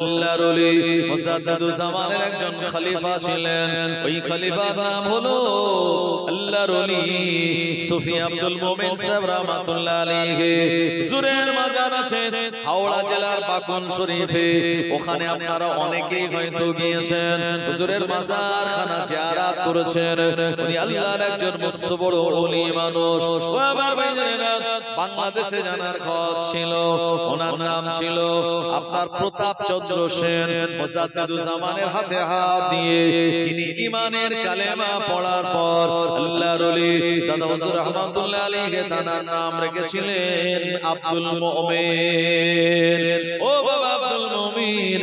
আল্লাহর ওলি মুজাদ্দিদুজ জামানের একজন খলিফা ছিলেন। ওই খলিফার নাম হলো আল্লাহর ওলি সুফি আব্দুল মুমিন সাহেব রাহমাতুল্লাহ আলাইহি। হুজুরের মাজার আছে হাওড়া জেলার বাকন শরীফে। ওখানে আপনারা অনেকেই হয়তো গিয়েছেন, হুজুরের মাজার খানা জিয়ারত করেছেন। উনি আল্লাহর একজন মস্ত বড় ওলি মানুষ। ও আমার ভাইজানেরা, বাংলাদেশে জানার খত ছিল, ওনার নাম ছিল আপনার প্রতাপ চন্দ্র সেন। মুজাদ্দিদুজ জামানের হাতে হাত দিয়ে যিনি ঈমানের কালেমা পড়ার পর আল্লাহর ওলি দাদা হুজুর রাহমাতুল্লাহ আলাইহি তার নাম রেখেছিলেন আব্দুল মুমিন। ও বাবা আব্দুল মুমিন,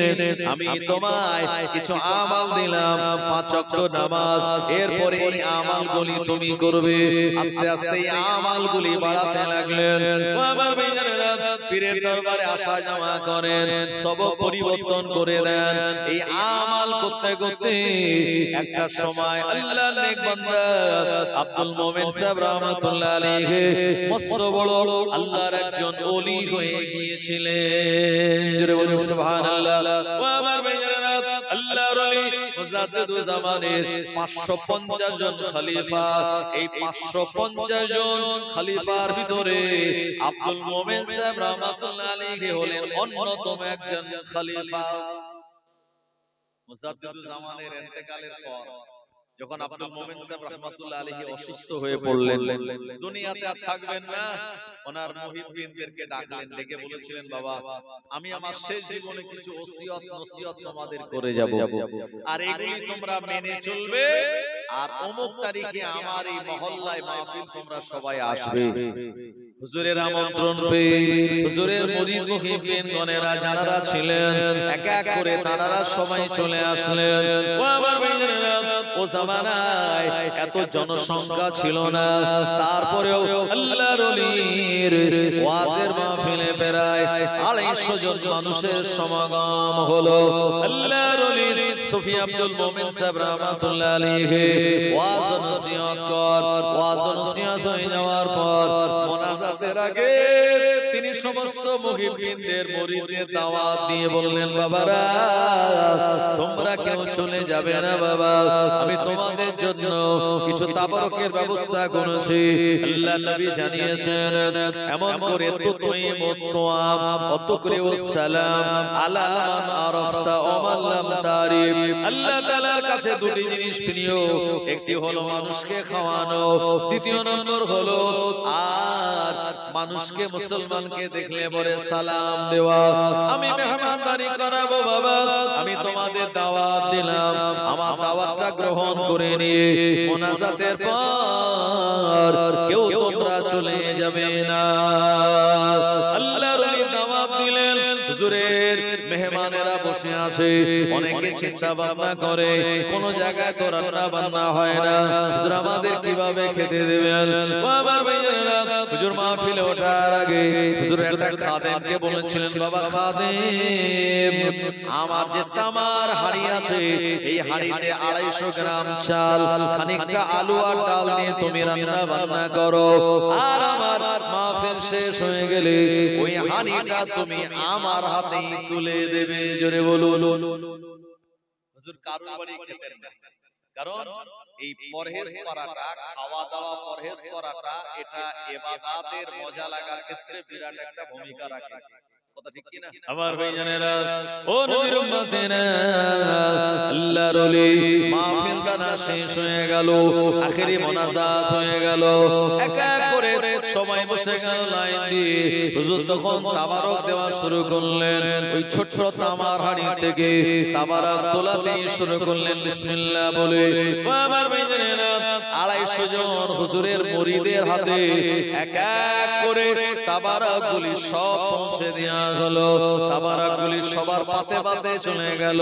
আমি তোমায় কিছু আমল দিলাম, 5 ওয়াক্ত নামাজ, এরপরে এই আমলগুলি তুমি করবে। আস্তে আস্তে এই আমলগুলি বাড়াতে লাগলেন। ও আমার ভাইজানেরা, পীরের দরবারে আসা যাওয়া করেন, সব পরিবর্তন করে দেন। এই আমল করতে করতে একটা সময় আল্লাহর নেক বান্দা আব্দুল মুমিন সাহেব রাহমাতুল্লাহ আলাইহি মস্ত বড় আল্লাহর একজন ওলি হয়ে গিয়েছিলেন। জোরে বলুন সুবহানাল্লাহ। ও আমার ভাইজানেরা, আল্লাহর ওলি মুজাদ্দিদুজ জামানের 550 জন খলিফা, এই 550 জন খলিফার ভিতরে আব্দুল মুমিন সাহেব রাহমাতুল্লাহ আলাইহি হলেন অন্যতম একজন খলিফা। মুজাদ্দিদুজ জামানের ইন্তেকালের পর যখন আব্দুল মুমিন সাহেব রাহমাতুল্লাহ আলাইহি অসুস্থ হয়ে পড়লেন, দুনিয়াতে আর থাকবেন না, ওনার মুহিব্বিনদেরকে ডাকলেন, ডেকে বলেছিলেন, বাবা আমি আমার শেষ জীবনে কিছু ওসিয়ত নসিহত তোমাদের করে যাব, আর এগুলি তোমরা মেনে চলবে, আর অমুক তারিখে আমার এই মহল্লায় মাহফিল তোমরা সবাই আসবে। হুজুরের আমন্ত্রণ পেয়ে হুজুরের মুরিদ মুহিব্বিন গণেরা যারা ছিলেন এক এক করে তারা সবাই চলে আসলেন। ও আমার ভাইজানেরা, ও জামানায় এত জনসংখ্যা ছিল না, তারপরেও আল্লাহর ওলির ওয়াজের মাহফিলে প্রায় 250 জন মানুষের সমাগম হলো। আল্লাহর ওলি সুফি আব্দুল মুমিন সাহেব রাহমাতুল্লাহ আলাইহি ওয়াজ নসিহত হয়ে যাওয়ার পর মোনাজাতের আগে তিনি সমস্ত মুহিব্বিনদের মুরিদদের দাওয়াত দিয়ে বললেন, বাবারা তোমরা কেউ চলে যাবে না বাবা, আমি তোমাদের জন্য কিছু তাবারকের ব্যবস্থা করেছি। আল্লাহর নবী জানিয়েছেন, এমন করে অত করে সালাম আলা মান আরাফতা ওয়া মান লাম তারিফ। আল্লাহ তাআলার কাছে দুটি জিনিস প্রিয়, একটি হলো মানুষকে খাওয়ানো, দ্বিতীয় নম্বর হলো আর মানুষকে মুসলমানকে দেখলে পরে সালাম দেওয়া। আমি মেহমানদারি করাবো বাবা, আমি তোমাদের দাওয়াত দিলাম, আমার দাওয়াতটা গ্রহণ করে নিয়ে মোনাজাতের পর কেউ তোমরা চলে যাবে না। আল্লাহর ওলি দাওয়াত দিলেন, হুজুরের মেহমানেরা বসে আছে, অনেকে চিন্তা ভাবনা করে কোন জায়গায় তো রান্না বান্না হয় না, হুজুর আমাদের কিভাবে খেতে দেবেন। ও আমার ভাইজানেরা, হুজুর মাহফিলে ওঠার আগে হুজুর একটা খাদেমকে বলেছিলেন, বাবা খাদেম, আমার যে তামার হাড়ি আছে এই হাড়িতে 250 গ্রাম চাল, খানিকটা আলু আর ডাল দিয়ে তুমি রান্না বান্না করো, আর আমার মাহফিল শেষ হয়ে গেলে ওই হাড়িটা তুমি আমার হাতেই তুলে দেবে। জোরে বলুন। হুজুর কারোর বাড়ি খেতেন না, কারণ এই পরহেজ করাটা, খাওয়া দাওয়া পরহেজ করাটা, এটা ইবাদতের মজা লাগার ক্ষেত্রে বিরাট একটা ভূমিকা রাখে। কথা ঠিক কি না আমার ভাইজানেরা? ও নবীর উম্মতেরা, আল্লাহর ওলি মাহফিলটা না শেষ হয়ে গেল, আখেরি মোনাজাত হয়ে গেল, এক এক করে সবাই বসে গেল লাইন দিয়ে। হুজুর তখন তাবারক দেওয়া শুরু করলেন, ওই ছোট্ট তামার হাড়ি থেকে তাবারক তোলাতে শুরু করলেন বিসমিল্লাহ বলে। আমার ভাইজানেরা, 250 জন হুজুরের মুরিদের হাতে এক এক করে তাবারকগুলি সব পৌঁছে দেয়া হলো। তাবারকগুলি সবার পাতে পাতে চলে গেল।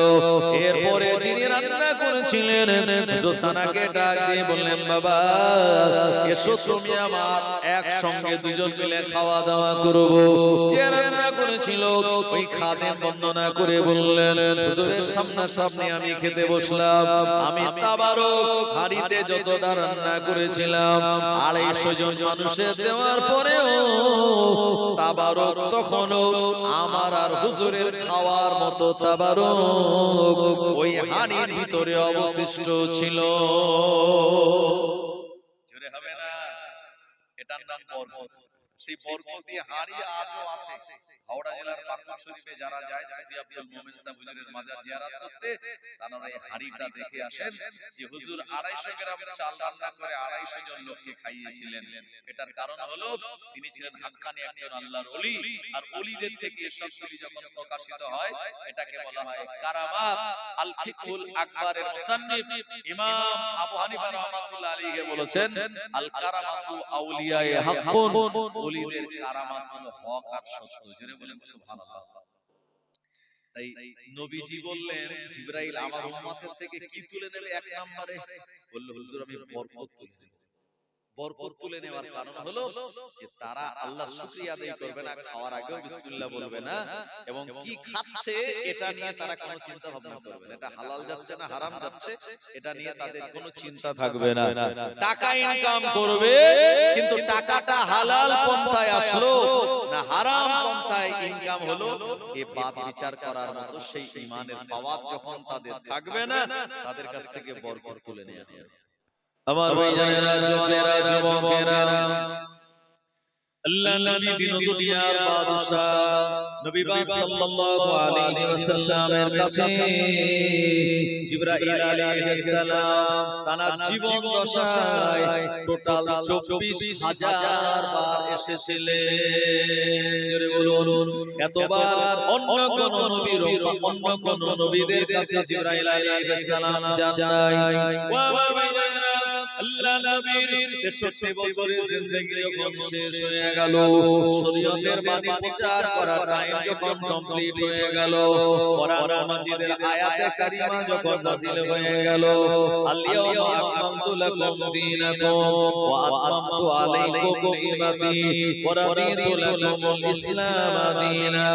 এরপরে যিনি রান্না করেছিলেন হুজুর তানাকে ডাক দিয়ে বললেন, বাবা এসো তুমি আমার 1 একসঙ্গে দুজন মিলে খাওয়া দাওয়া করব। যে রান্না করেছিল ওই খাদেম বর্ণনা করে বললেন, হুজুরের সামনাসামনি আমি খেতে বসলাম। আমি তাবারক হাড়িতে যতটা রান্না করেছিলাম 250 জন মানুষের দেওয়ার পরেও তাবারক তখনও আমার আর হুজুরের খাওয়ার মতো তাবারক ওই হাড়ির ভিতরে অবশিষ্ট ছিল। জোরে হবে না? এটার নাম বরকত। সেই বরকতি হাড়ি আজও আছে। হাওড়া জেলার পাকুড় শরীফে যারা যায় সুফি আব্দুল মোমেন সাহেব হুজুরের মাজার জিয়ারত করতে, তারা এই হাড়িটা দেখে আসেন যে হুজুর 250 গ্রাম চাল রান্না করে 250 জন লোককে খাইয়েছিলেন। এটার কারণ হলো তিনি ছিলেন হাক্কানি একজন আল্লাহর ওলি। আর ওলিদের থেকে এসবগুলি যখন প্রকাশিত হয় এটাকে বলা হয় কারামাত। আল ফিকহুল আকবরের মুসান্নিফ ইমাম আবু হানিফা রাহমাতুল্লাহ আলাইহি বলেছেন, আল কারামাতু আউলিয়ায়ে হাক্কুন, ওলিদের কারামাত হলো হক আর সত্য। জোরে বলেন সুবহানাল্লাহ। তাই নবীজি বললেন, জিবরাইল আমার উম্মতের থেকে কি তুলে নেবে? এক নম্বরে বলল, হুজুর আমি বরকত তুলে নেব। বরকত তুলে নেওয়ার কারণ হলো যে তারা আল্লাহর শুকরিয়া আদায় করবে না, খাওয়ার আগেও বিসমিল্লাহ বলবে না, এবং কি খাচ্ছে এটা নিয়ে তারা কোনো চিন্তা ভাবনা করবে না। এটা হালাল যাচ্ছে না হারাম যাচ্ছে এটা নিয়ে তাদের কোনো চিন্তা থাকবে না। টাকা ইনকাম করবে, কিন্তু টাকাটা হালাল পন্থায় আসলো না হারাম পন্থায় ইনকাম হলো, এ বাদ বিচার করার মতো সেই ঈমানের পাওয়ার যখন তাদের থাকবে না, তাদের কাছ থেকে বরকত তুলে নেওয়া হবে। আমার ভাইজানেরা, জওয়ানেরা, যুবকেরা, আল্লাহ নবী দিন ও দুনিয়ার বাদশা নবী পাক সাল্লাল্লাহু আলাইহি ওয়াসাল্লামের কাছে জিবরাইল আলাইহিস সালাম তার জীবন দশায় টোটাল 24000 বার এসেছিলেন। জোরে বলুন, এতবার অন্য কোন নবীর অন্য কোন নবীদের কাছে জিবরাইল আলাইহিস সালাম যান নাই। ওয়া আমার ভাইজানেরা, আল্লাহ নবীর 63 বছরের জিন্দেগি যখন শেষ হয়ে গেল, শরীয়তের বাণী প্রচার করার টাইম যখন কমপ্লিট হয়ে গেল, কোরআন মাজিদের আয়াতে কারিমা যখন নাযিল হয়ে গেল, আল-ইয়াওমা আকমালতু লাকুম দীনাকুম ওয়া আতমামতু আলাইকুম নি'মাতি ওয়া রাদিতু লাকুমুল ইসলাম দীনা।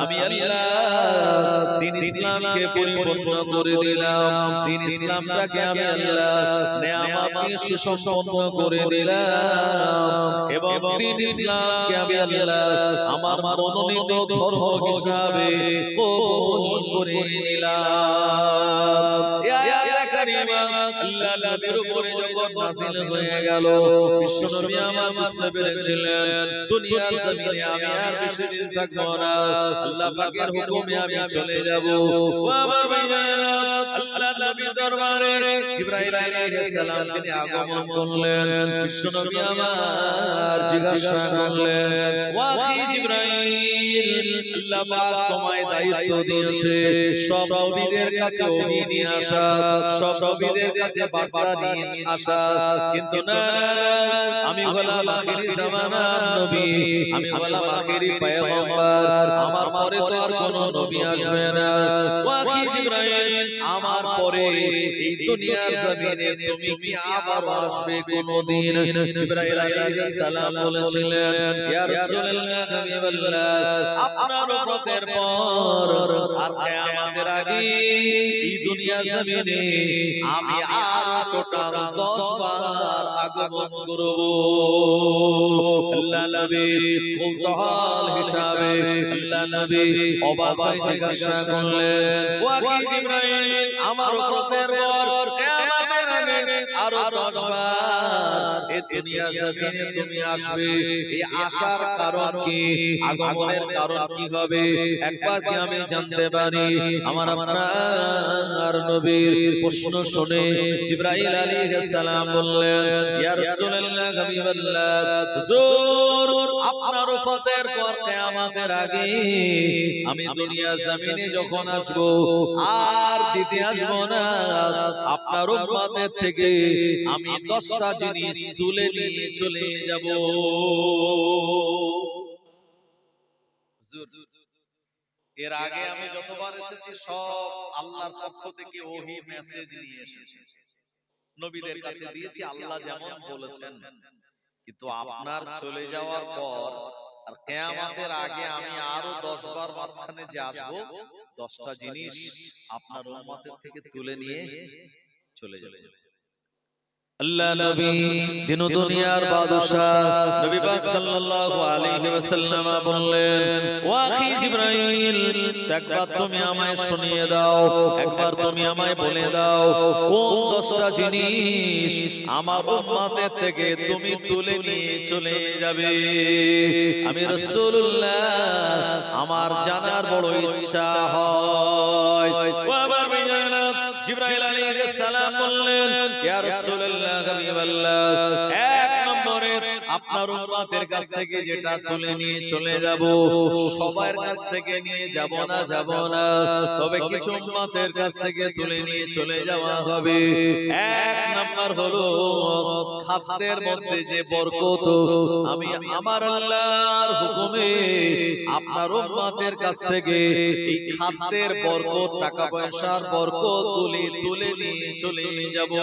আমি আল্লাহ দ্বীন ইসলামকে পরিপূর্ণ করে দিলাম, দ্বীন ইসলামটাকে আমি আল্লাহ নেয়ামত দিয়ে সুসম্পন্ন করে দিলাম, এবং দ্বীন ইসলামকে আমি আল্লাহ আমার মনোনীত ধর্ম হিসাবে কবুল করে নিলাম। এই আয়াতে কারিমা আল্লাহ নবীর উপরে যখন নাযিল হয়ে গেল, বিশ্বনবী আমার বুঝতে পেরেছিলেন দুনিয়ার জমিনে আমি আর বেশি দিন থাকবো না, আল্লাহ পাকের হুকুমে আমি চলে যাব। ও আমার ভাইয়েরা, আল্লাহ নবীর দরবারে জিবরাইল আলাইহিস সালাম তিনি আগমন করলেন। বিশ্বনবী আমার জিজ্ঞাসা করলেন, ওয়া আখি জিবরাইল, আল্লাহ পাক তোমায় দায়িত্ব দিয়েছে সব নবীদের কাছে ওহী নিয়ে আসা, সব নবীদের কাছে বার্তা নিয়ে আসা, কিন্তু না, আমি হলাম আখিরি জামানার নবী, আমি হলাম আখিরি পয়গম্বর, আমার পরে তো আর কোনো নবী আসবে না। ওয়া আখি জিবরাইল, আমার পরে এই দুনিয়ার জমিনে তুমি কি আবার আসবে কোনদিন? জিবরাইল আলাইহিস সালাম বলেছিলেন, ইয়া রাসূলুল্লাহ, হাবিবাল্লাহ, আপনার ওফাতের পর আর কিয়ামতের আগে এই দুনিয়ার জমিনে আমি আর টোটাল 10 বার আগমন করব। আল্লাহ নবী কৌতূহল হিসাবে আল্লাহ নবী অবাক হয়ে জিজ্ঞাসা করলেন, ও আখি জিবরাইল, আমার ওফাতের পর কিয়ামতের আগে আরো 10 বার এই দুনিয়া জমিনে তুমি আসবে, এই আসার কারণ কি, আগমনের কারণ কি হবে একবার কি আমি জানতে পারি? আমার আপনার নবীর প্রশ্ন শুনে জিবরাইল আলাইহিস সালাম বললেন, ইয়া রাসূলুল্লাহ, হাবিবাল্লাহ, হুজুর আপনার ওফাতের পর কিয়ামতের আগে আমি দুনিয়া জমিনে যখন আসব আর দিতে আসব না, আপনার উম্মতের থেকে আমি 10টা জিনিস তুলে নিয়ে চলে যাব। এর আগে আমি যতবার এসেছি সব আল্লাহর পক্ষ থেকে ওহী মেসেজ নিয়ে এসেছি, নবীদের কাছে দিয়েছি আল্লাহ যেমন বলেছেন। কিন্তু আপনার চলে যাওয়ার পর আর কিয়ামতের আগে আমি আরো 10 বার মাঝখানে যে আসবো, 10টা জিনিস আপনার উম্মতের থেকে তুলে নিয়ে চলে যাবে। আল্লাহ নবী দিন দুনিয়ার বাদশা নবী পাক সাল্লাল্লাহু আলাইহি ওয়াসাল্লাম বললেন, ও আখি জিবরাইল, একবার তুমি আমায় শুনিয়ে দাও, একবার তুমি আমায় বলে দাও কোন 10টা জিনিস আমার উম্মতের থেকে তুমি তুলে নিয়ে চলে যাবে। আমি রাসূলুল্লাহ আমার জানার বড় ইচ্ছা হয়। ও আমার ভাইজানেরা, জিবরাইল আলাইহিস সালাম বললেন, ইয়া রাসূলুল্লাহ, হাবিবাল্লাহ, এক নম্বরে আপনার উম্মতের কাছ থেকে যেটা তুলে নিয়ে চলে যাব, সবার কাছ থেকে নিয়ে যাব না, তবে কিছু উম্মতের কাছ থেকে তুলে নিয়ে চলে যাওয়া হবে। এক নম্বর হলো খাদ্যের মধ্যে যে বরকত, আমি আমার আল্লাহর হুকুমে আপনার উম্মতের কাছ থেকে এই খাদ্যের বরকত, টাকা পয়সার বরকত তুলে নিয়ে চলে যাব।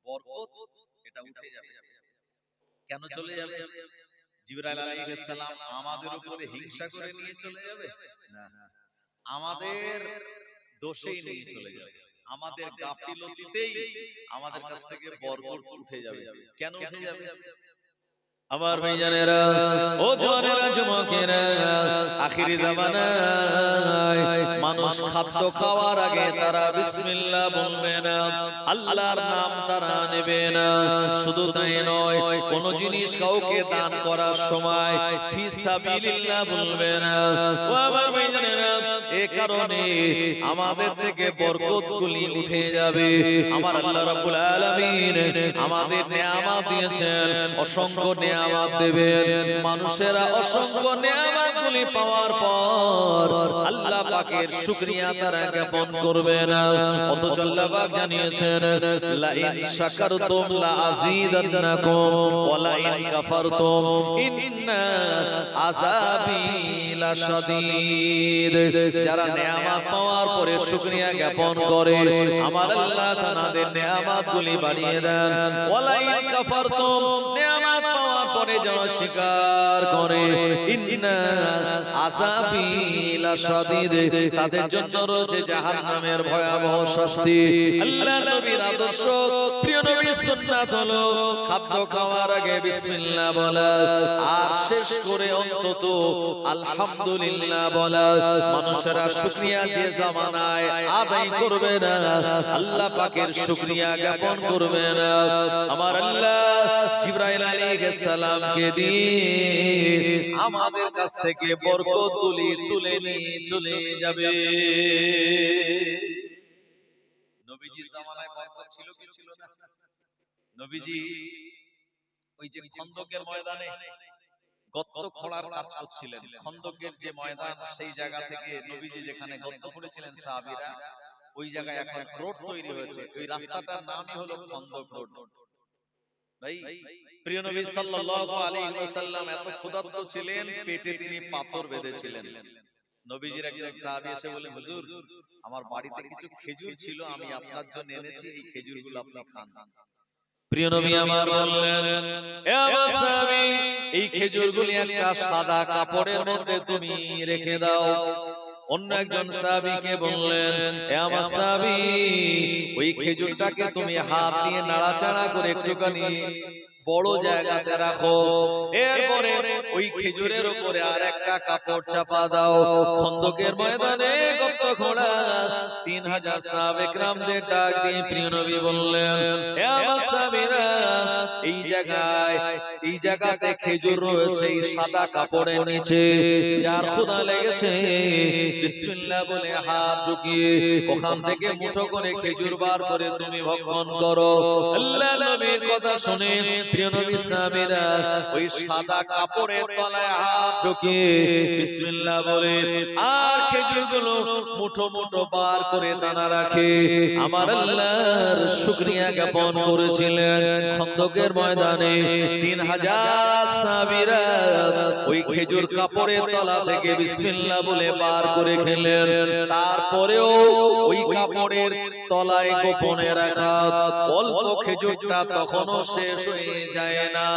বরকত এটা উঠে যাবে। কেন চলে যাবে? জিবরাইল আলাইহিস সালাম আমাদের উপরে হিংসা করে নিয়ে চলে যাবে না, আমাদের দোষেই নিয়ে চলে যাবে, আমাদের গাফিলতিতেই আমাদের কাছ থেকে বরকত উঠে যাবে। কেন উঠে যাবে? আমার ভাইজানেরা, ও জওয়ানেরা, যুবকেরা, আখিরি জামানায় মানুষ খাদ্য খাওয়ার আগে তারা বিসমিল্লাহ বলবে না, আল্লাহর নাম তারা নেবে না। শুধু তাই নয়, কোন জিনিস কাউকে দান করার সময় ফি সাবিলিল্লাহ বলবে না। ও আমার ভাইজানেরা, এই কারণে আমাদের থেকে বরকতগুলি উঠে যাবে। আমার আল্লাহ রাব্বুল আলামিন আমাদের নেয়ামত দিয়েছেন, অসংখ্য নেয়ামত দেবেন। মানুষেরা অসংখ্য নেয়ামতগুলি পাওয়ার পর আল্লাহ পাকের শুকরিয়া তারা জ্ঞাপন করবে না, অথচ আল্লাহ পাক জানিয়েছেন, লা ইন শাকারতুম লা আযীদান্নাকুম ওয়া লা ইন কাফারতুম ইন্না আযাবি লাশাদীদ। যারা নেয়ামত পাওয়ার পরে শুকরিয়া জ্ঞাপন করে, আমার আল্লাহ তাদের নেয়ামতগুলি বাড়িয়ে দেন। ওয়া লা ইন কাফারতুম, নেয়ামত পাওয়ার পরে যারা স্বীকার করে, ইন্না আযাবি লাশাদীদ, তাদের জন্য রয়েছে জাহান্নামের ভয়াবহ শাস্তি। আল্লাহ নবীর আদর্শ, প্রিয় নবীর সুন্নাত হলো খাদ্য খাওয়ার আগে বিসমিল্লাহ বলা, আর শেষ করে অন্তত আলহামদুলিল্লাহ বলা। মানুষেরা শুকরিয়া যে জামানায় আদায় করবে না, আল্লাহ পাকের শুকরিয়া জ্ঞাপন করবে না, আমার আল্লাহ জিবরাইল আলাইহিস সালামকে দিয়ে আমাদের কাছ থেকে বরকতগুলি তুলে নিয়ে চলে যাবে। নবীজির জামানায় বরকত ছিল কি ছিল না? নবীজি ওই যে খন্দকের ময়দানে গর্ত খোঁড়ার কাজ করছিলেন। খন্দকের যে ময়দান, সেই জায়গা থেকে নবীজি যেখানে গর্ত করেছিলেন সাহাবীরা, ওই জায়গায় এখন রোড তৈরি হয়েছে। ওই রাস্তাটার নামই হলো খন্দক রোড। ভাই, প্রিয় নবী সাল্লাল্লাহু আলাইহি ওয়াসাল্লাম এত ক্ষুধার্ত ছিলেন, পেটে তিনি পাথর বেঁধেছিলেন। নবীজির একজন সাহাবী এসে বললেন, হুজুর, আমার বাড়িতে কিছু খেজুর ছিল, আমি আপনার জন্য এনেছি, এই খেজুরগুলো আপনি খান। প্রিয় নবী আমার বললেন, এ আমার সাহাবী, এই খেজুরগুলি একটা সাদা কাপড়ের মধ্যে তুমি রেখে দাও। অন্য একজন সাহাবীকে বললেন, এ আমার সাহাবী, ওই খেজুরটাকে তুমি হাত দিয়ে নাড়াচাড়া করে একটুখানি বড় জায়গাতে রাখো, এরপরে ওই খেজুরের উপরে আর একটা কাপড় চাপা দাও। খন্দকের ময়দানে গর্ত খোঁড়া 3000 সাহাবে کرامদের ডাক দিয়ে প্রিয় নবী বললেন, হে আমার সাহাবীরা, এই জায়গাতে খেজুর রয়েছে এই সাদা কাপড়ের নিচে, যার ক্ষুধা লেগেছে বিসমিল্লাহ বলে হাত ঢুকিয়ে ওখান থেকে মুঠো করে খেজুর বার করে তুমি ভক্ষণ করো। আল্লাহ নবীর কথা শুনে প্রিয় নবী সাহাবীরা ওই সাদা কাপড়ের তলায় হাত ঢুকিয়ে বিসমিল্লাহ বলে আর খেজুরগুলো মুঠো মুঠো বার করে দানা রাখে আমার আল্লাহর শুকরিয়া জ্ঞাপন করেছিলেন। খন্দকের ময়দানে 3000 সাহাবীরা ওই খেজুর কাপড়ের তলা থেকে বিসমিল্লাহ বলে বার করে খেলেন। তারপরেও ওই কাপড়ের তলায় গোপনে রাখা অল্প খেজুরটা তখনও শেষ হয়ে যায় না।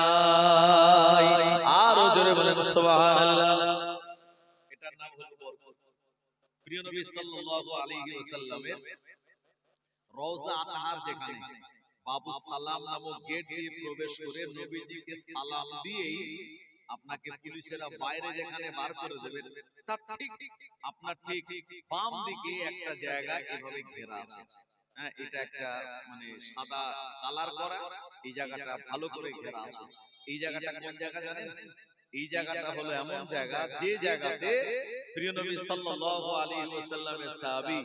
আরো জোরে বলেন সুবহানাল্লাহ। এটার নাম হলো বরকত। প্রিয় নবী সাল্লাল্লাহু আলাইহি ওয়াসাল্লামের রওজা আতহার যেখানে বাবু সালাম নামক গেট দিয়ে প্রবেশ করে নবীজিকে সালাম দিয়েই আপনাকে পুলিশেরা বাইরে যেখানে বার করে দেবে তার ঠিক আপনার ঠিক বাম দিকে একটা জায়গা এভাবে ঘেরা আছে। হ্যাঁ, এটা একটা মানে সাদা কালার করা, এই জায়গাটা ভালো করে ঘেরা আছে। এই জায়গাটা কোন জায়গা জানেন? এই জায়গাটা হলো এমন জায়গা যে জায়গাতে প্রিয় নবী সাল্লাল্লাহু আলাইহি ওয়াসাল্লামের সাহাবী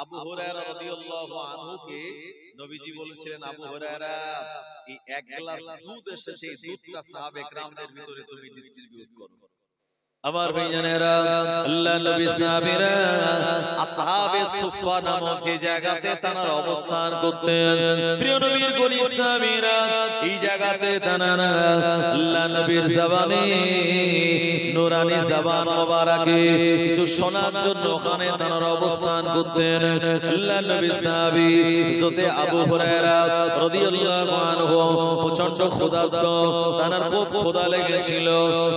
আবু হুরায়রা রাদিয়াল্লাহু আনহুকে নবীজি বলেছিলেন, আবু হুরায়রা এই এক গ্লাস দুধ এসেছে, এই দুধটা সাহাবে کرامদের ভিতরে তুমি ডিস্ট্রিবিউট করো। আমার ভাইজানেরা, আল্লাহ নবী সাহাবীরা আসহাবে সুফা নামক যে জায়গাতে তারা অবস্থান করতেন, প্রিয় নবীর গরীব সাহাবীরা এই জায়গাতে তারা আল্লাহ নবীর জবানে নূরানি জবান মোবারকে কিছু শোনার জন্য ওখানে তারা অবস্থান করতেন। আল্লাহ নবী সাহাবী হযরত আবু হুরায়রা রাদিয়াল্লাহু আনহু প্রচন্ড ক্ষুধার্ত, তার খুব ক্ষুধা লেগেছিল।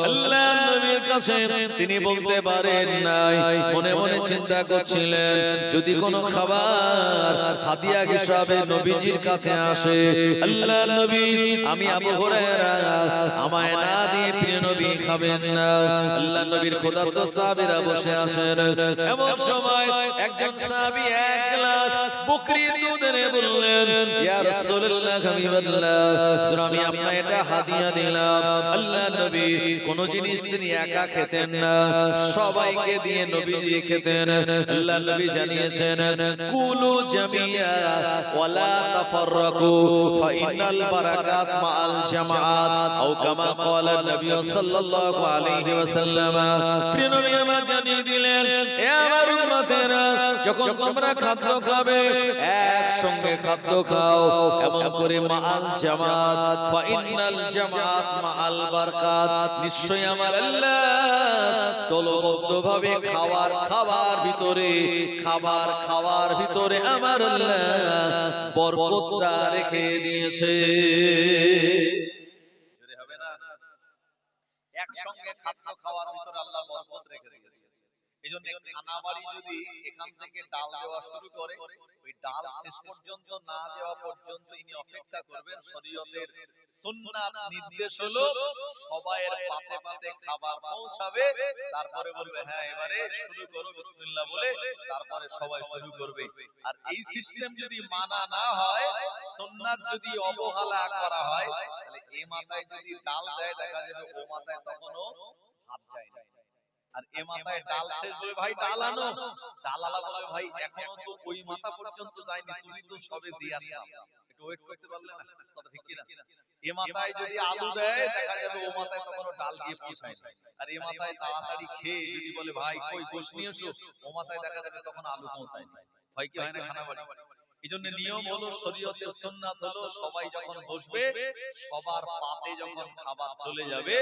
আল্লাহ নবীর কাছে তিনি বলতে পারেন নাই, মনে মনে চিন্তা করছিলেন যদি কোনো খাবার হাদিয়া হিসাবে নবীজির কাছে আসে, আল্লাহ নবী আমি আবু হুরায়রা আমায় না দিয়ে প্রিয় নবী খাবেন না। আল্লাহ নবীর ক্ষুধার্ত সাহাবীরা বসে আছেন, এমন সময় একজন সাহাবী এক গ্লাস বকরির দুধ এনে বললেন, ইয়া রাসূলুল্লাহ হাবিবাল্লাহ, আমি আপনাকে এটা হাদিয়া দিলাম। আল্লাহ নবী কোন জিনিস তিনি একা খেতেন না, সবাইকে দিয়ে নবীজি খেতেন। আল্লাহ নবী জানিয়েছেন, কুলু জামিয়া ওয়ালা তাফাররাকু ফাইনাল বারাকাত মাআল জামাআত আও কামা ক্বালা নবী সাল্লাল্লাহু আলাইহি ওয়াসাল্লাম। প্রিয় নবী আমার জানিয়ে দিলেন, হে আমার উম্মতেরা, যখন তোমরা খাদ্য খাবে একসঙ্গে খাদ্য খাও, এমন করে মাআল জামাআত ফাইনাল জামাআত মাআল বারাকাত, নিশ্চয়ই আমার আল্লাহ দলবদ্ধভাবে খাবার ভিতরে আমার আল্লাহ বরকতটা রেখে দিয়েছে। জোরে হবে না? একসঙ্গে খাদ্য খাওয়ার ভিতরে আল্লাহ বরকত রেখে দিয়েছে। এইজন্য খানাবাড়ি যদি এখান থেকে ডাল দেওয়া শুরু করে, ওই ডাল শেষ পর্যন্ত না দেওয়া পর্যন্ত ইনি অপেক্ষা করবেন। শরীয়তের সুন্নাত নির্দেশ হলো সবাইয়ের পাতে পাতে খাবার পৌঁছাবে, তারপরে বলবে হ্যাঁ এবারে শুরু করো বিসমিল্লাহ বলে, তারপরে সবাই শুরু করবে। আর এই সিস্টেম যদি মানা না হয়, সুন্নাত যদি অবহেলা করা হয়, তাহলে এই মাথায় যদি ডাল দেয় দেখা যাবে ও মাথায় তখনও ভাত যায় না। আর এ মাথায় ডাল শেষ হয়ে ভাই ডাল আনো, ডালালা বলে ভাই এখনো তো ওই মাথা পর্যন্ত যায়নি, তুমি তো সবে দিয়ে আসলাম, একটু ওয়েট করতে পারলে না? কথা ঠিক কি না? এ মাথায় যদি আলু দেয় দেখা যাবে ও মাথায় তখনও ডাল গিয়ে পৌঁছায় না। আর এ মাথায় তাড়াতাড়ি খেয়ে যদি বলে ভাই কই গোশ নিয়ে এসো, ও মাথায় দেখা যাবে তখন আলু পৌঁছায় না। হয় কি হয় না খানাবাড়ি? এইজন্য নিয়ম হলো, শরীয়তের সুন্নাত হলো সবাই যখন বসবে সবার পাতে যখন খাবার চলে যাবে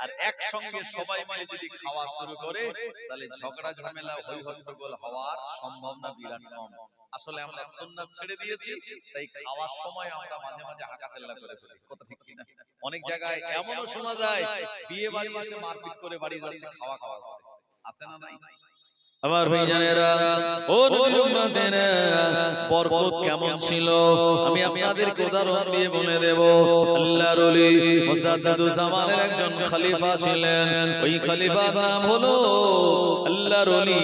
আর একসঙ্গে সবাই মিলে যদি খাওয়া শুরু করে, তাহলে ঝগড়া ঝামেলা হই হট্টগোল হওয়ার সম্ভাবনা বিরাট কম। আসলে আমরা সুন্নাত ছেড়ে দিয়েছি, তাই খাওয়ার সময় আমরা মাঝে মাঝে হাঁকাচাল্লা করে ফেলি। কথা ঠিক কি না? অনেক জায়গায় এমনও শোনা যায় বিয়ে বাড়ি এসে মারপিট করে বাড়ি যাচ্ছে খাওয়া করে। আছে না নাই? আমার ভাইজানেরা, ও নবীর উম্মতেরা, বরকত কেমন ছিল আমি আপনাদেরকে উদাহরণ দিয়ে বলে দেব। আল্লাহর ওলি মুসাদ্দাদুজ জামানের একজন খলিফা ছিলেন, ওই খলিফার নাম হলো আল্লাহর ওলি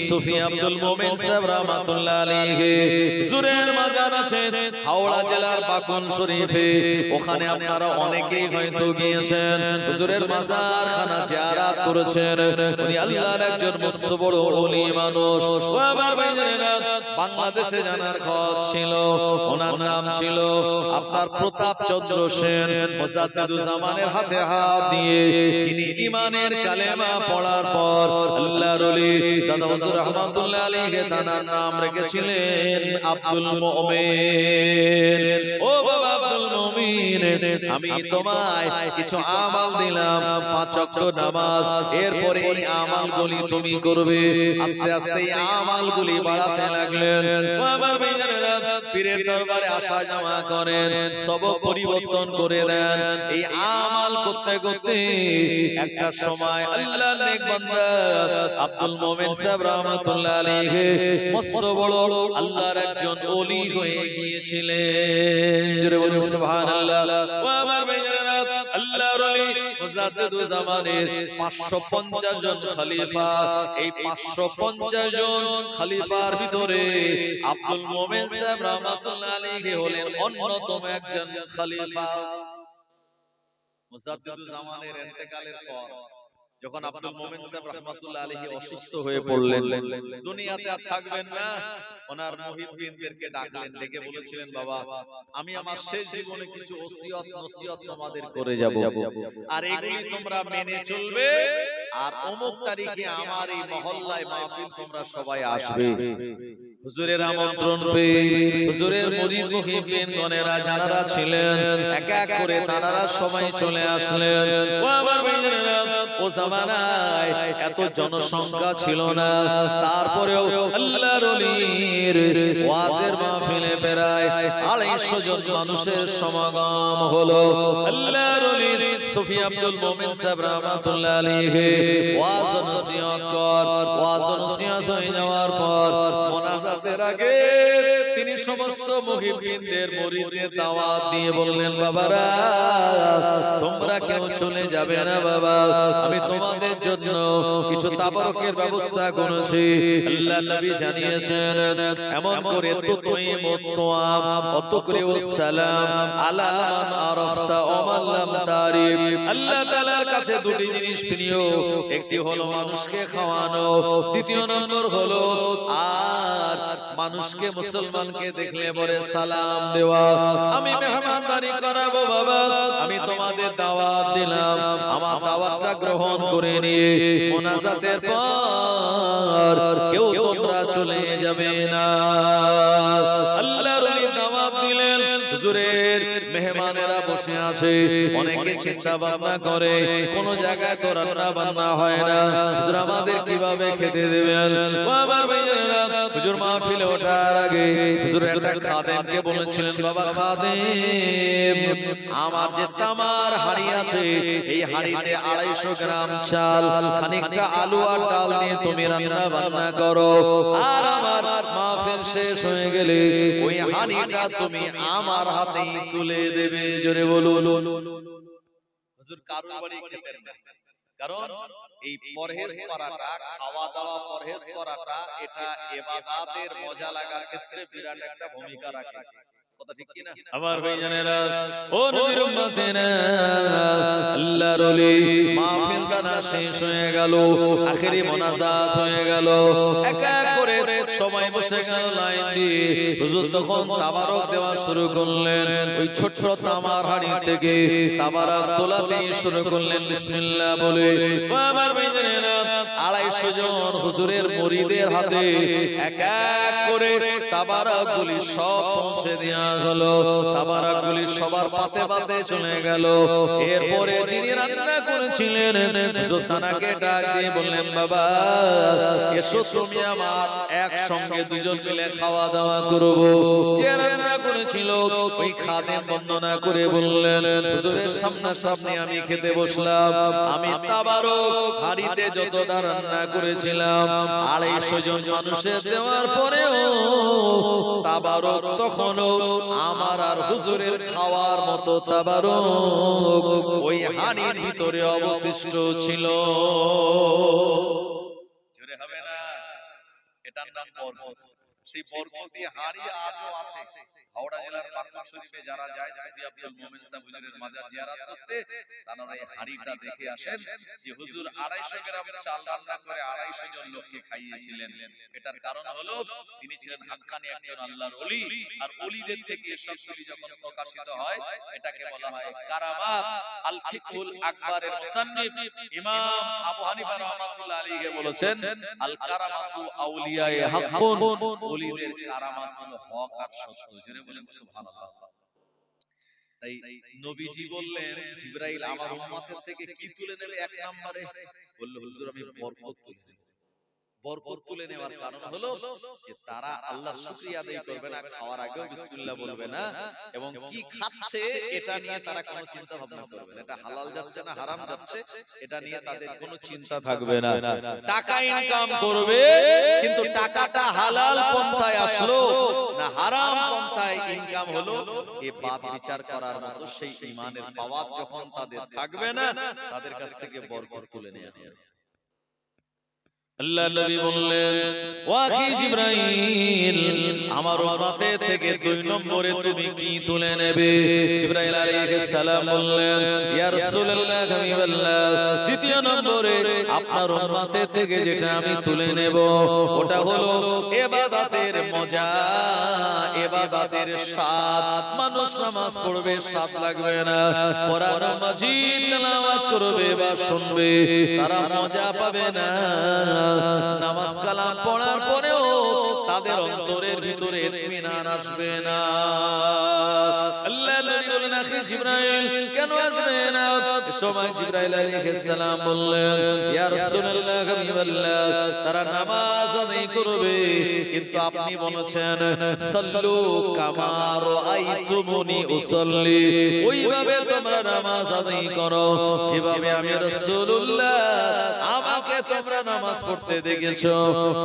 সুফি আব্দুল মুমিন সাহেব রাহমাতুল্লাহ আলাইহি। হুজুরের মাজার আছে হাওড়া জেলার বাকুন শরীফে, ওখানে আপনারা অনেকেই হয়তো গিয়েছেন, হুজুরের মাজার খানা জিয়ারত করেছেন। উনি আল্লাহর একজন মুস্তফা বড় ওলি মানুষ। ও আমার ভাইজানেরা, বাংলাদেশে জানার খত ছিল, ওনার নাম ছিল আপনার প্রতাপ চন্দ্র সেন। মুজাদ্দিদুজ্জামানের হাতে হাত দিয়ে যিনি ঈমানের কালেমা পড়ার পর আল্লাহর ওলি দাদা হুজুর রহমাতুল্লাহ আলাইহি তার নাম রেখেছিলেন আব্দুল মুমিন। ও বাবা আব্দুল মুমিন, আমি তোমায় কিছু আমাল দিলাম, 5 ওয়াক্ত নামাজ, এরপরে এই আমালগুলি তুমি করবে। আস্তে আস্তে এই আমালগুলি বাড়াতে লাগলেন। আমার ভাইজানেরা, পীরের দরবারে আসা যাওয়া করেন, সবক পরিবর্তন করে দেন। এই আমাল করতে করতে একটা সময় আল্লাহর নেক বান্দা আব্দুল মুমিন সাহেব রাহমাতুল্লাহ আলাইহি মস্ত বড় আল্লাহর একজন ওলি হয়ে গিয়েছিলেন। জোরে বলুন সুবহানাল্লাহ। ও আমার ভাইজানেরা, আল্লাহর ওলি মুজাদ্দিদুজ্জামানের 550 জন খলিফা, এই 550 জন খলিফার ভিতরে আব্দুল মুমিন সাহেব রাহমাতুল্লাহ আলাইহি হলেন অন্যতম একজন খলিফা। মুজাদ্দিদুজ্জামানের ইন্তেকালের পর যখন আব্দুল মুমিন সাহেব রাহমাতুল্লাহ আলাইহি অসুস্থ হয়ে পড়লেন, দুনিয়াতে আর থাকবেন না, ওনার মুহিব্বিনদেরকে ডাকলেন, ডেকে বলেছিলেন, বাবা আমি আমার শেষ জীবনে কিছু ওসিয়ত নসিহত তোমাদের করে যাব, আর এগুলি তোমরা মেনে চলবে, আর অমুক তারিখে আমার এই মহল্লায় মাহফিল তোমরা সবাই আসবে। হুজুরের আমন্ত্রণ পেয়ে হুজুরের মুরিদ মুহিব্বিন গণেরা যারা ছিলেন এক এক করে তারা সবাই চলে আসলেন। ও আমার ভাইজানেরা, ও জামানায় এত জনসংখ্যা ছিল না, তারপরেও আল্লাহর ওলির ওয়াজের মাহফিলে প্রায় 250 জন মানুষের সমাগম হলো। আল্লাহর ওলির সুফি আব্দুল মুমিন সাহেব রাহমাতুল্লাহ আলাইহি ওয়াজ নসিহত হয়ে যাওয়ার পর মোনাজাতের আগে তিনি সমস্ত মুহিব্বিনদের মুরিদদের দাওয়াত দিয়ে বললেন, বাবারা তোমরা কেউ চলে যাবে না বাবা, আমি তোমাদের জন্য কিছু তাবারকের ব্যবস্থা করেছি। আল্লাহর নবী জানিয়েছেন, এমন করে তুতইমুত তুআম ওয়া তুকরিউস সালাম আলা মান আরাফতা ওয়া মান লাম তারিফ। আল্লাহ তাআলার কাছে দুটি জিনিস প্রিয়, একটি হলো মানুষকে খাওয়ানো, দ্বিতীয় নম্বর হলো আর মানুষকে মুসলমানকে দেখলে পরে সালাম দেওয়া। আমি মেহমানদারি করাবো বাবা, আমি তোমাদের দাওয়াত দিলাম, আমার দাওয়াতটা গ্রহণ করে নিয়ে মোনাজাতের পর কেউ তোমরা চলে যাবে না। আল্লাহর ওলি দাওয়াত দিলেন, হুজুরের মেহমানেরা বসে আছে, অনেকে চিন্তা ভাবনা করে কোন জায়গায় তো রান্না বান্না হয় না, হুজুর আমাদের কিভাবে খেতে দেবেন। ও আমার ভাইয়েরা, হুজুর মাহফিলে ওঠার আগে হুজুর একটা খাদেমকে বলেছিলেন, বাবা খাদেম, আমার যে তামার হাড়ি আছে, এই হাড়িতে 250 গ্রাম চাল, খানিকটা আলু আর ডাল দিয়ে তুমি রান্না বান্না করো, আর আমার মাহফিল শেষ হয়ে গেলে ওই হাড়িটা তুমি আমার হাতে তুলে দেবে। জোরে বলুন। হুজুর কারোর বাড়ি খেতেন না, কারণ এই পরহেজ করাটা, খাওয়া দাওয়া পরহেজ করাটা, এটা ইবাদতের মজা লাগার ক্ষেত্রে বিরাট একটা ভূমিকা রাখে। কথা ঠিক কি না আমার ভাইজানেরা? ও নবীর উম্মতেরা, আল্লাহর ওলি মাহফিলটা না শেষ হয়ে গেল, আখেরি মোনাজাত হয়ে গেল, এক এক করে সবাই বসে গেল লাইন দিয়ে। হুজুর তখন তাবারক দেওয়া শুরু করলেন, ওই ছোট্ট তামার হাড়ি থেকে তাবারক তোলাতে শুরু করলেন বিসমিল্লাহ বলে। আমার ভাইজানেরা, 250 জন হুজুরের মুরিদের হাতে এক এক করে তাবারকগুলি সব পৌঁছে দেয়া হলো। তাবারকগুলি সবার পাতে পাতে চলে গেল। এরপরে যিনি রান্না করেছিলেন হুজুর তানাকে ডাক দিয়ে বললেন, বাবা এসো তুমি আমার একসঙ্গে দুজন মিলে খাওয়া দাওয়া করব। যে রান্না করেছিল ওই খাদেম বর্ণনা করে বললেন, হুজুরের সামনাসামনি আমি খেতে বসলাম, আমি তাবারক হাড়িতে যতটা রান্না করেছিলাম 250 জন মানুষের দেওয়ার পরেও তাবারক তখনও আমার আর হুজুরের খাওয়ার মতো তাবারক ওই হাড়ির ভিতরে অবশিষ্ট ছিল। জোরে হবে না? এটার নাম বরকত। সেই বরকতি হাড়ি আজও আছে। হাওড়া জেলার বাকুল শরীফে যারা যায় সুফি আব্দুল মোমেন সাহেব হুজুরের মাজার জিয়ারত করতে, তারা এই হাড়িটা দেখে আসেন যে হুজুর 250 গ্রাম চাল রান্না করে 250 জন লোককে খাইয়েছিলেন। এটার কারণ হলো তিনি ছিলেন হাক্কানি একজন আল্লাহর ওলি, আর ওলিদের থেকে এসবগুলি যখন প্রকাশিত হয় এটাকে বলা হয় কারামাত। আল ফিকহুল আকবরের মুসান্নিফ ইমাম আবু হানিফা রাহমাতুল্লাহ আলাইহি বলেছেন আল কারামাতু আউলিয়ায়ে হাক্কুন, ওলিদের কারামাত হলো হক আর সত্য। জোরে বলেন সুবহানাল্লাহ। তাই নবীজি বললেন জিবরাইল আমার উম্মতের থেকে কি তুলে নেবে? এক নম্বরে বলল হুজুর আমি বরকত তুলে নেব। বরকত তুলে নেওয়ার কারণ হলো যে তারা আল্লাহর শুকরিয়া আদায় করবে না, খাওয়ার আগেও বিসমিল্লাহ বলবে না, এবং কি খাচ্ছে এটা নিয়ে তারা কোনো চিন্তা ভাবনা করবে না। এটা হালাল যাচ্ছে না হারাম যাচ্ছে এটা নিয়ে তাদের কোনো চিন্তা থাকবে না। টাকা ইনকাম করবে, কিন্তু টাকাটা হালাল পন্থায় আসলো না হারাম পন্থায় ইনকাম হলো, এই বাত বিচার করার মতো সেই ঈমানের পাওয়ার যখন তাদের থাকবে না, তাদের কাছ থেকে বরকত তুলে নেওয়া হবে। আল্লাহ নবী বললেন ওয়াহি জিবরাইল আমার উম্মতের থেকে 2 নম্বরে তুমি কি তুলে নেবে? জিবরাইল আলাইহিস সালাম বললেন ইয়া রাসূলুল্লাহ হাবিবাল্লাহ, দ্বিতীয় নম্বরে আপনার উম্মতের থেকে যেটা আমি তুলে নেব ওটা হলো ইবাদতের মজা, ইবাদতের স্বাদ। মানুষ নামাজ পড়বে স্বাদ লাগবে না, কোরআন মাজিদ তেলাওয়াত করবে বা শুনবে তারা মজা পাবে না। নামাজ কালাম পড়ার পরেও তাদের অন্তরের ভিতরে ইতমিনান আসবে না। আল্লাহ নবী বলেন আখি জিবরাইল কেন আসবে না? সময় জিবরাইল আলাইহিস সালাম বললেন ইয়া রাসূলুল্লাহ হাবিবাল্লাহ, তারা নামাজ আদায় করবে কিন্তু আপনি বলেছেন সাল্লু কামা রাআইতুমুনি উসাল্লি, ওইভাবে তোমরা নামাজ আদায় করো যেভাবে আমি রাসূলুল্লাহ আমাকে তোমরা নামাজ পড়তে দেখেছো।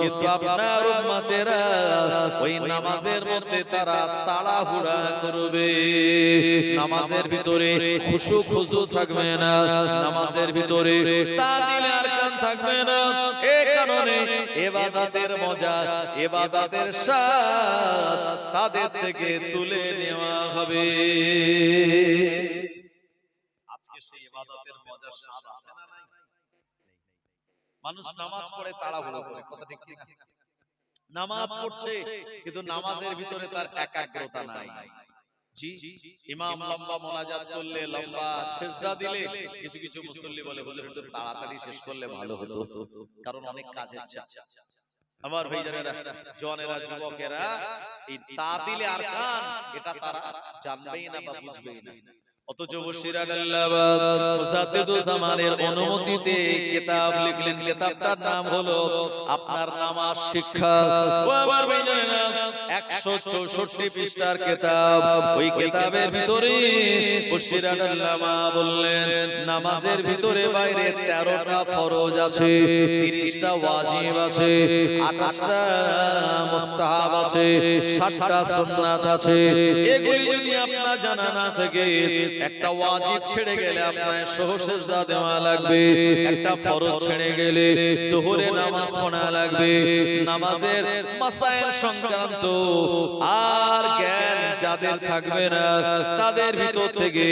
কিন্তু আপনার উম্মতেরা ওই নামাজের মধ্যে তারা তাড়াহুড়া করবে, নামাজের ভিতরে খুশু খুজু থাকবে না, নামাজের ভিতরে তাদিল আরকান থাকবে না। এই কারণে ইবাদতের মজা, ইবাদতের স্বাদ তাদের থেকে তুলে নেওয়া হবে। আজকে সেই ইবাদতের মজা স্বাদ আছে না নাই? মানুষ নামাজ পড়ে তাড়াহুড়ো করে, কথা ঠিক কি না? নামাজ পড়ছে কিন্তু নামাজের ভিতরে তার একাগ্রতা নাই। জি, ইমাম লম্বা মুনাজাত করলে, লম্বা সিজদা দিলে কিছু কিছু মুসল্লি বলে হুজুর একটু তাড়াতাড়ি শেষ করলে ভালো হতো, কারণ অনেক কাজের চাপ। আমার ভাইজানেরা, জওয়ানেরা, যুবকেরা, এই তাদিলে আরকান এটা তারা জানবেই না বা বুঝবেই না। অথচ বশিরান আল্লাহ মুসাদ্দিদুল জামানের অনুমতিতে কিতাব লিখলেন, কিতাবটার নাম হলো আপনার নামাজ শিক্ষা। ও আমার ভাইজানেরা, 164 পৃষ্ঠার কিতাব। ওই কিতাবের ভিতরে বশিরান আল্লাহ বললেন নামাজের ভিতরে বাইরে 13টা ফরজ আছে, 30টা ওয়াজিব আছে, 28টা মুস্তাহাব আছে, 60টা সুন্নাত আছে। এগুলি যদি আপনার জানা না থাকে, একটা ওয়াজিব ছেড়ে গেলে আপনার সিজদা দেওয়া লাগবে, একটা ফরজ ছেড়ে গেলে যোহরে নামাজ পড়া লাগবে। নামাজের মাসাইল সংক্রান্ত আর জ্ঞান যাদের থাকবে না, তাদের ভিতর থেকে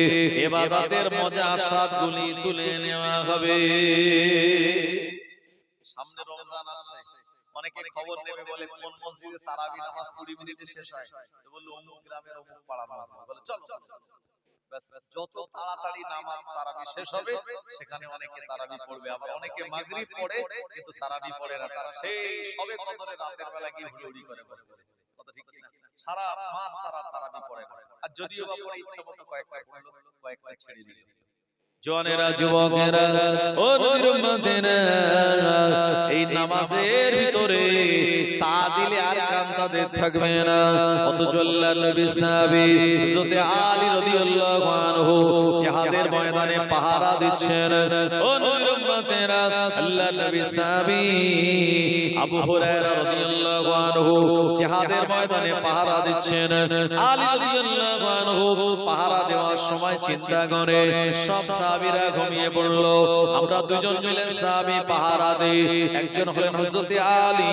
ইবাদতের মজা স্বাদগুলি তুলে নেওয়া হবে। সামনে রমজান আসছে, অনেকে খবর নেবে বলে কোন মসজিদে তারাবি নামাজ 20 মিনিটে শেষ হয়, তো বলল অমুক গ্রামের অমুক পাড়ার মসজিদ, বলে চল চল চল। যত তাড়াতাড়ি নামাজ তারাবি শেষ হবে সেখানে অনেকে তারাবি পড়বে, আবার অনেকে মাগরিব পড়ে কিন্তু তারাবি পড়ে না, তারা সেই সবে কদরে রাতের বেলা গিয়ে হুড়োহুড়ি করে বসে। কথা ঠিক না? সারা মাস তারা তারাবি পড়ে না, আর যদিও বা পড়ে ইচ্ছা মতো কয়েকটা পড়লো, কয়েকটা ছেড়ে দিল। জওয়ানেরা, যুবকেরা, ও নবীর উম্মতেরা, এই নামাজের ভিতরে তাদিলে আরকান তাদের থাকবে না। অথচ আল্লাহর নবী সাহাবী হযরত আলী রাদিয়াল্লাহু আনহু জিহাদের ময়দানে পাহারা দিচ্ছেন। ও নবীর উম্মতেরা, আল্লাহর নবী সাহাবী আবু হুরায়রা রাদিয়াল্লাহু আনহু জিহাদের ময়দানে পাহারা দিচ্ছেন। আলী রাদিয়াল্লাহু আনহু পাহারা দেওয়ার সময় চিন্তা করে সব সাহাবীরা ঘুমিয়ে পড়ল, আমরা দুজন মিলে সাহাবী পাহারা দেই। একজন হলেন হযরত আলী,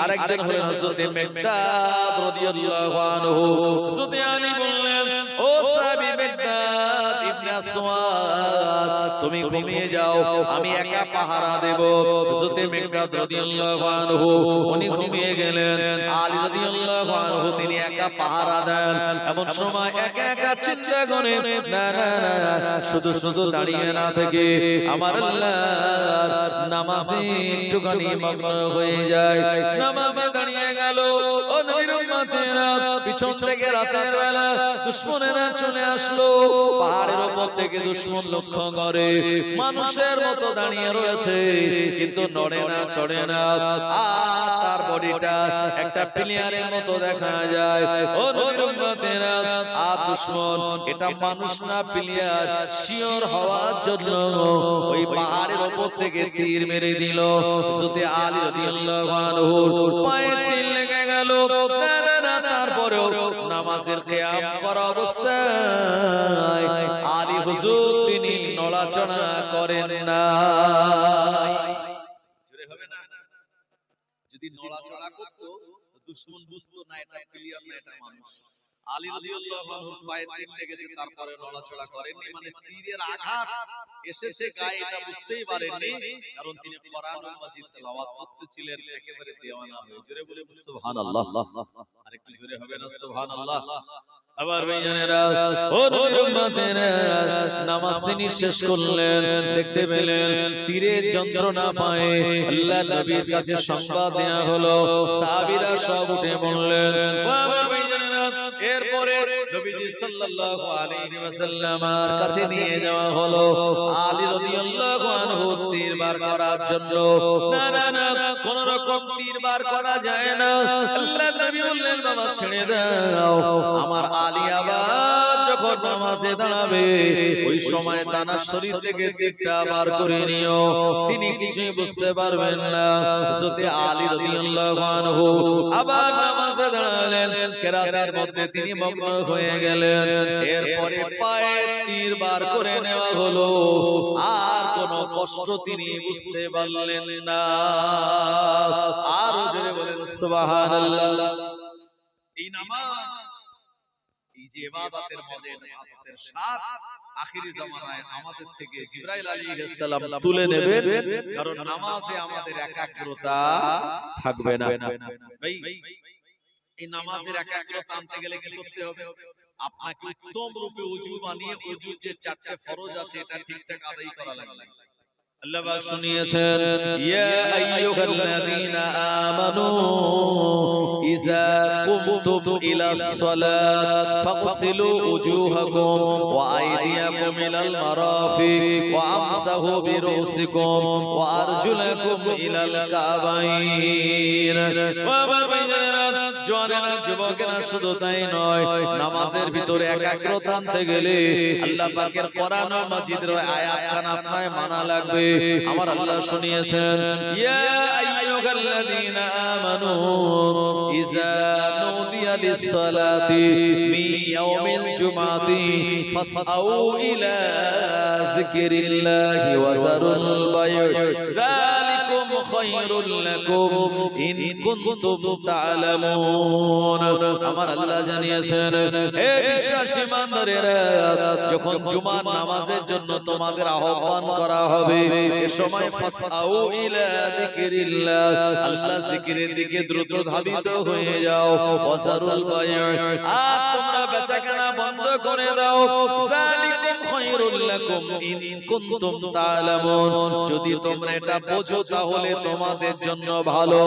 আরেকজন হলেন হযরত মিকদাদ রাদিয়াল্লাহু আনহু। হযরত আলী বললেন, ও সাহাবী মিকদাদ ইবনে আসওয়াদ, তুমি ঘুমিয়ে যাও, আমি একা পাহারা দেব। হযরত মিকদাদ রাদিয়াল্লাহু আনহু উনি ঘুমিয়ে গেলেন। আলী রাদিয়াল্লাহু আনহু তিনি একা পাহারা দেন। এমন সময় একা একা চিন্তা করে, না না না, শুধু শুধু দাঁড়িয়ে না থেকে আমার আল্লাহর নামাজে একটুখানি মগ্ন হয়ে যায়। নামাজে দাঁড়িয়ে গেল। ও নবীর উম্মতেরা, পিছন থেকে রাতের বেলা দুশমনেরা চলে আসলো। পাহাড়ের উপর থেকে দুশমন লক্ষ্য করে মানুষের মতো দাঁড়িয়ে রয়েছে, কিন্তু নড়ে না, চড়ে না, আর তার বডিটা একটা প্লেয়ারের মতো দেখা যায়। ও নবীর উম্মতেরা, আর দুশমন এটা মানুষ না প্লেয়ার শিওর হওয়ার জন্য ওই পাহাড়ের উপর থেকে তীর মেরে দিল। হযরত আলী রাদিয়াল্লাহু আনহু পায়ে তীর লেগে গেল। তারপরেও নামাজের কিয়াম করা অবস্থায় আলী হুজুর তিনি নড়াচড়া করেন না। জোরে হবে না? যদি নড়াচড়া করতো দুশমন বুঝতো না এটা প্লেয়ার না, এটা মানুষ। আলী রাদিয়াল্লাহু আনহুর পায়ে তীর লেগেছে, তারপরে নড়াচড়া করেননি, মানে তীরের আঘাত এসেছে গায়ে এটা বুঝতেই পারেননি, কারণ তিনি কোরআনুল মাজিদ তেলাওয়াত করতেছিলেন একেবারে দেওয়ানা হয়ে। জোরে বলে সুবহানাল্লাহ। আরেকটু জোরে হবে না সুবহানাল্লাহ? আবার ভাইজানেরা, ও নবীর উম্মতেরা, নামাজ তিনি শেষ করলেন, দেখতে পেলেন তীরের যন্ত্রণা পায়ে আল্লাহর নবীর কাছে সংবাদ দেয়া হলো। সাহাবীরা সব উঠে পড়লেন। আবার ভাইজানেরা, এরপরে নবীজি সাল্লাল্লাহু আলাইহি ওয়াসাল্লামের কাছে নিয়ে যাওয়া হলো। আলী রাদিয়াল্লাহু আনহু তীর বার করার জন্য, না না না, কোন রকম তীর বার করা যায় না। আল্লাহর নবী বললেন, বাবা ছেড়ে দাও, আমার আলী আবার যখন নামাজে দাঁড়াবে ওই সময় তানার শরীর থেকে তীরটা বার করে নিও। তিনি কিছুই বুঝতে পারবেন না। হযরত আলী রাদিয়াল্লাহু আনহু আবার নামাজে দাঁড়ালেন, কিরাতের মধ্যে তিনি মগ্ন হয়ে গেলেন। এরপরে পায়ে তীর বার করে নেওয়া হলো, আর কোনো কষ্ট তিনি বুঝতে পারলেন না। আর জোরে বলেন সুবহানাল্লাহ। এই নামাজ, এই যে ইবাদতের মজা, ইবাদতের স্বাদ আখিরি জামানায় আমাদের থেকে জিবরাইল আলাইহিস সালাম তুলে নেবেন, কারণ নামাজে আমাদের একাগ্রতা থাকবে না। ভাই, এই নামাজের একাগ্রতা আনতে গেলে কি করতে হবে? আপনাকে উত্তম রূপে ওযু বানিয়ে ওযুর যে চারটি ফরজ আছে এটা ঠিকঠাক আদায় করা লাগবে। আল্লাহ পাক শুনিয়েছেন, ইয়া আইয়ুহাল্লাযীনা আমানু ইযা কুমতুম ইলাস সালাত ফাগসিলু উজুহাকুম ওয়া আইদিয়াকুম ইলাল মারাফিক ওয়া আমসাহু বিরুসিকুম ওয়া আরজুলাকুম ইলাল কাবাইন। বাবার ভাইজানেরা, জওয়ানেরা, যুবকেরা, শুধু তাই নয়, নামাজের ভিতরে একাগ্রতা আনতে গেলে আল্লাহ পাকের কোরআন মাজিদের আয়াতখানা আপনাকে মানা লাগবে। আমার আল্লাহ শুনিয়েছেন, ইয়া আইয়ুহাল্লাযীনা আমানু ইযা নুদিয়া লিস-সালাতি মিন ইয়াউমিল জুমআতি ফাসআউ ইলা যিকরিল্লাহি ওয়া যারুল বায়' যালিকুম খায়রুল লাকুম ইন কুনতুম তা'লামুন। আমার আল্লাহ জানিয়েছেন, হে বিশ্বাসী বান্দারেরা, যখন জুমার নামাজের জন্য তোমাদের আহ্বান করা হবে, এই সময় ফাসআউ ইলা যিকরিল্লাহ, আল্লাহ জিকিরের দিকে দ্রুত ধাবিত হয়ে যাও। ওয়াজারুল বায়', আর তোমরা বেচাকেনা বন্ধ করে দাও। যালিকুম খায়রুল লাকুম ইন কুনতুম তা'লামুন, যদি তোমরা এটা বোঝো তাহলে তোমাদের জন্য ভালো।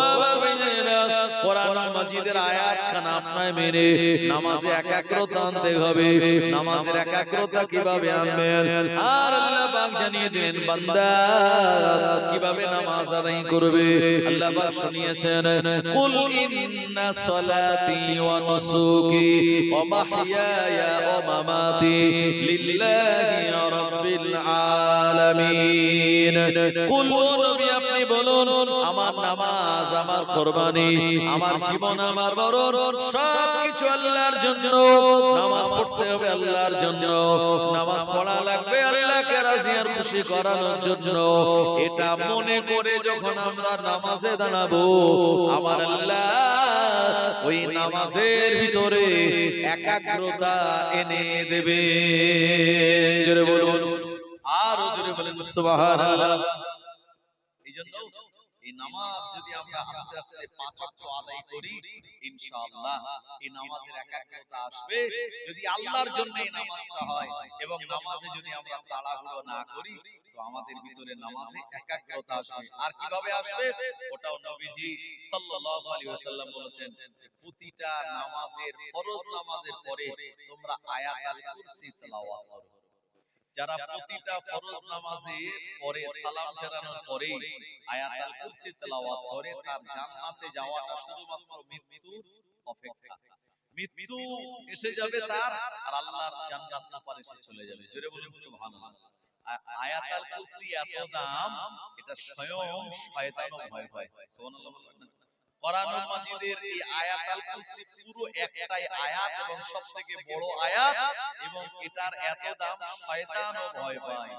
বাবা ভাইজানেরা, কোরআন মাজিদের আয়াতখানা আপনায় মেনে নামাজে একাগ্রতা আনতে হবে। নামাজের একাগ্রতা কিভাবে আনবেন? আর আল্লাহ পাক জানিয়ে দিলেন বান্দা কিভাবে নামাজ আদায় করবে। আল্লাহ পাক শুনিয়েছেন, কুল ইন্না সালাতি ওয়া নুসুকি ওয়া মাহইয়ায়া ওয়া মামাতি লিল্লাহি রাব্বিল আলামিন। কুল, নবী আপনি বলুন, আমার নামাজ, আমার কুরবানি, আমার জীবন, আমার মরণ সবকিছু আল্লাহর জন্য। নামাজ পড়তে হবে আল্লাহর জন্য, নামাজ পড়া লাগবে আল্লাহকে রাজি আর খুশি করানোর জন্য। এটা মনে করে যখন আমরা নামাজে দাঁড়াবো, আমার আল্লাহ ওই নামাজের ভিতরে একাগ্রতা এনে দেবে। জোরে বলুন, আর জোরে বলেন সুবহানাল্লাহ। এইজন্য এই নামাজ যদি আমরা আস্তে আস্তে 5 ওয়াক্ত আদায় করি, ইনশাআল্লাহ এই নামাজের একাগ্রতা আসবে। যদি আল্লাহর জন্য এই নামাজটা হয় এবং নামাজে যদি আমরা তাড়াহুড়ো না করি, তো আমাদের ভিতরে নামাজে একাগ্রতা আসবে। আর কিভাবে আসবে? ওটাও নবীজি সাল্লাল্লাহু আলাইহি ওয়াসাল্লাম বলেছেন, প্রতিটা নামাজের, ফরজ নামাজের পরে তোমরা আয়াতুল কুরসি তেলাওয়াত করো। যারা প্রতিটা ফরজ নামাজের পরে সালাম ফেরানোর পরে আয়াতুল কুরসি তেলাওয়াত করে, তার জান্নাতে যাওয়াটা শুধুমাত্র মৃত্যুর অপেক্ষা। মৃত্যু এসে যাবে তার, আর আল্লাহর জান্নাত না পারে সে চলে যাবে। জোরে বলুন সুবহানাল্লাহ। আয়াতুল কুরসি এত দাম, এটা স্বয়ং শয়তানও ভয় পায়। সুবহানাল্লাহ বলবেন না? কোরআন মাজিদের এই আয়াতুল কুরসি পুরো একটাই আয়াত এবং সবথেকে বড় আয়াত, এবং এটার এত দাম শয়তানও ভয় পায়।